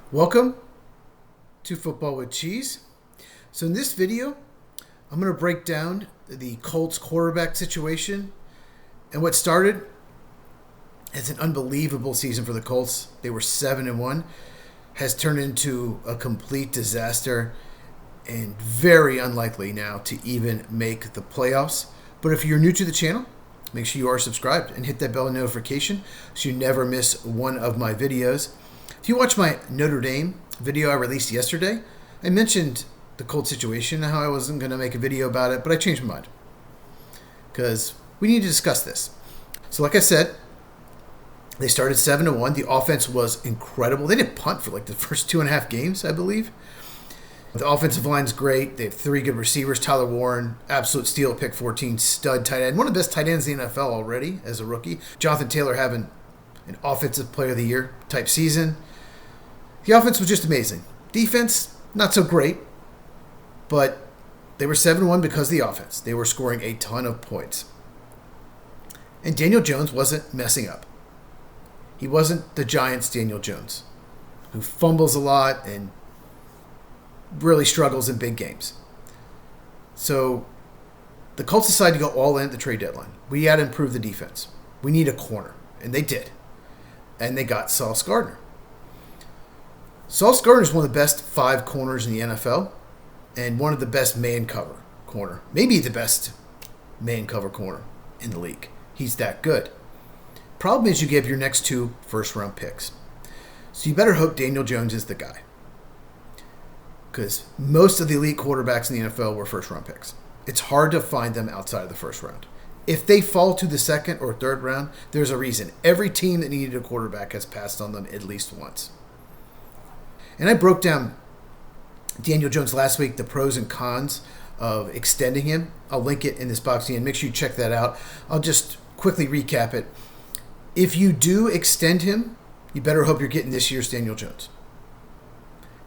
Welcome to Football with Cheese. So in this video, I'm going to break down the Colts quarterback situation and what started as an unbelievable season for the Colts. They were 7-1, has turned into a complete disaster and very unlikely now to even make the playoffs. But if you're new to the channel, make sure you are subscribed and hit that bell notification so you never miss one of my videos. If you watch my Notre Dame video I released yesterday, I mentioned the Colts situation and how I wasn't going to make a video about it, but I changed my mind because we need to discuss this. So like I said, they started 7-1. The offense was incredible. They didn't punt for like the first 2.5 games, I believe. The offensive line's great. They have 3 good receivers. Tyler Warren, absolute steal, pick 14, stud tight end. One of the best tight ends in the NFL already as a rookie. Jonathan Taylor having an offensive player of the year type season. The offense was just amazing. Defense, not so great, but they were 7-1 because of the offense. They were scoring a ton of points. And Daniel Jones wasn't messing up. He wasn't the Giants' Daniel Jones, who fumbles a lot and really struggles in big games. So the Colts decided to go all in at the trade deadline. We had to improve the defense. We need a corner, and they did. And they got Sauce Gardner. Sauce Gardner is one of the best 5 corners in the NFL and one of the best man cover corner. Maybe the best man cover corner in the league. He's that good. Problem is you give your next 2 first-round picks. So you better hope Daniel Jones is the guy. Because most of the elite quarterbacks in the NFL were first-round picks. It's hard to find them outside of the first round. If they fall to the second or third round, there's a reason. Every team that needed a quarterback has passed on them at least once. And I broke down Daniel Jones last week, the pros and cons of extending him. I'll link it in this box and make sure you check that out. I'll just quickly recap it. If you do extend him, you better hope you're getting this year's Daniel Jones.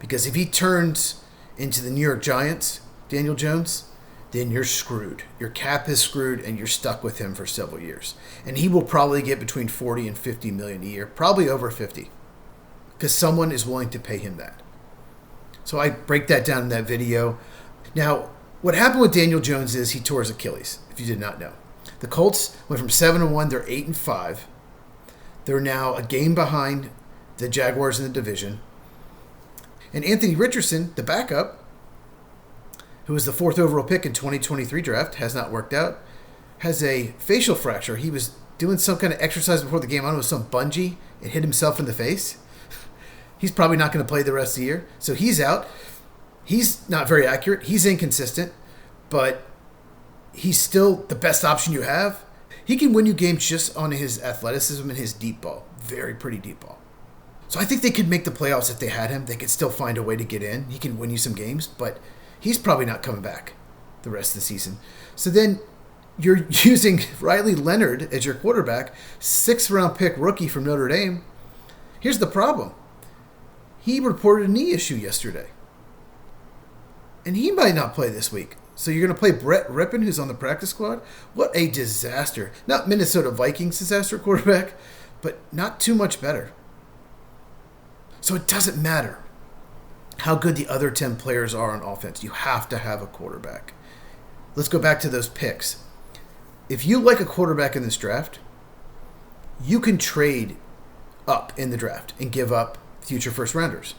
Because if he turns into the New York Giants, Daniel Jones, then you're screwed. Your cap is screwed and you're stuck with him for several years. And he will probably get between 40 and 50 million a year, probably over 50. Because someone is willing to pay him that. So I break that down in that video. Now, what happened with Daniel Jones is he tore his Achilles, if you did not know. The Colts went from 7-1, they're 8-5. They're now a game behind the Jaguars in the division. And Anthony Richardson, the backup, who was the 4th overall pick in 2023 draft, has not worked out, has a facial fracture. He was doing some kind of exercise before the game. I don't know, some bungee, and hit himself in the face. He's probably not going to play the rest of the year. So he's out. He's not very accurate. He's inconsistent, but he's still the best option you have. He can win you games just on his athleticism and his deep ball. Very pretty deep ball. So I think they could make the playoffs if they had him. They could still find a way to get in. He can win you some games, but he's probably not coming back the rest of the season. So then you're using Riley Leonard as your quarterback, 6th-round pick rookie from Notre Dame. Here's the problem. He reported a knee issue yesterday. And he might not play this week. So you're going to play Brett Rippon, who's on the practice squad? What a disaster. Not Minnesota Vikings disaster quarterback, but not too much better. So it doesn't matter how good the other 10 players are on offense. You have to have a quarterback. Let's go back to those picks. If you like a quarterback in this draft, you can trade up in the draft and give up future first-rounders.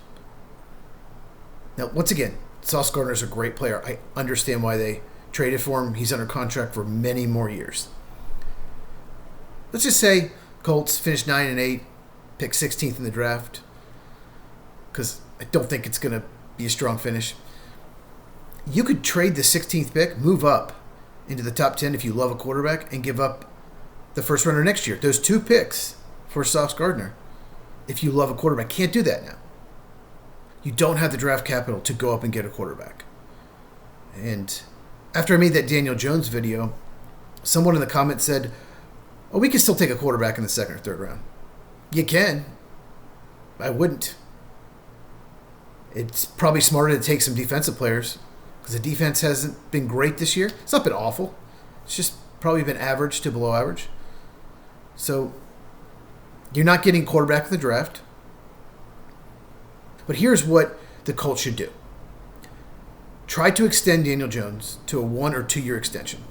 Now, once again, Sauce Gardner is a great player. I understand why they traded for him. He's under contract for many more years. Let's just say Colts finished 9-8, pick 16th in the draft, because I don't think it's going to be a strong finish. You could trade the 16th pick, move up into the top 10 if you love a quarterback, and give up the first rounder next year. Those 2 picks for Sauce Gardner. If you love a quarterback, can't do that now. You don't have the draft capital to go up and get a quarterback. And after I made that Daniel Jones video, someone in the comments said, "Oh, we can still take a quarterback in the 2nd or 3rd round." You can. I wouldn't. It's probably smarter to take some defensive players because the defense hasn't been great this year. It's not been awful. It's just probably been average to below average. So you're not getting quarterback in the draft. But here's what the Colts should do. Try to extend Daniel Jones to a 1 or 2 year extension.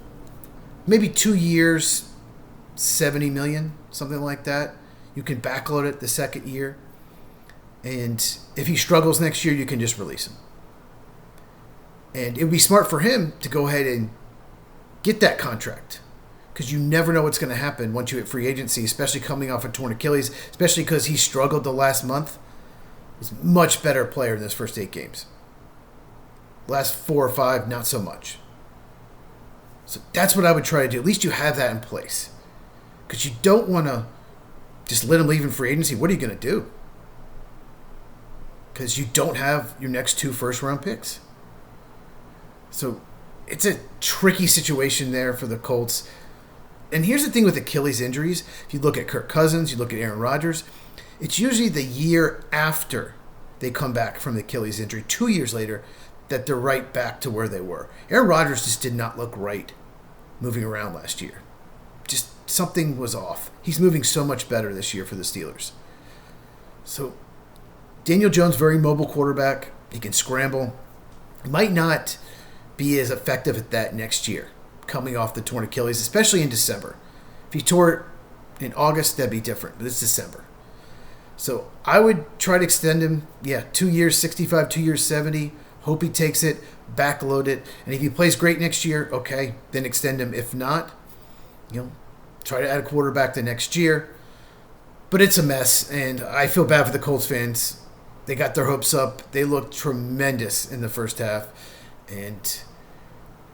Maybe 2 years, $70 million, something like that. You can backload it the second year. And if he struggles next year, you can just release him. And it would be smart for him to go ahead and get that contract, because you never know what's going to happen once you hit free agency, especially coming off a torn Achilles, especially because he struggled the last month. He's a much better player in those first 8 games. Last 4 or 5, not so much. So that's what I would try to do. At least you have that in place, because you don't want to just let him leave in free agency. What are you going to do? Because you don't have your next 2 first-round picks. So it's a tricky situation there for the Colts. And here's the thing with Achilles injuries. If you look at Kirk Cousins, you look at Aaron Rodgers, it's usually the year after they come back from the Achilles injury, 2 years later, that they're right back to where they were. Aaron Rodgers just did not look right moving around last year. Just something was off. He's moving so much better this year for the Steelers. So Daniel Jones, very mobile quarterback. He can scramble. Might not be as effective at that next year, coming off the torn Achilles, especially in December. If he tore it in August, that'd be different, but it's December. So I would try to extend him, 2 years, 65, 2 years, 70. Hope he takes it, backload it, and if he plays great next year, okay, then extend him. If not, try to add a quarterback the next year. But it's a mess, and I feel bad for the Colts fans. They got their hopes up. They looked tremendous in the first half, and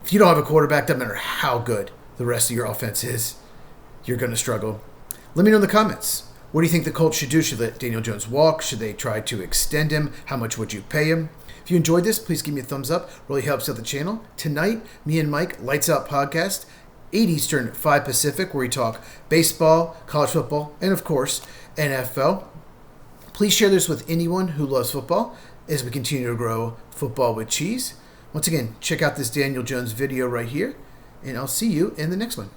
if you don't have a quarterback, doesn't matter how good the rest of your offense is, you're going to struggle. Let me know in the comments. What do you think the Colts should do? Should let Daniel Jones walk? Should they try to extend him? How much would you pay him? If you enjoyed this, please give me a thumbs up. Really helps out the channel. Tonight, me and Mike, Lights Out Podcast, 8 Eastern, 5 Pacific, where we talk baseball, college football, and of course, NFL. Please share this with anyone who loves football as we continue to grow Football with Cheese. Once again, check out this Daniel Jones video right here, and I'll see you in the next one.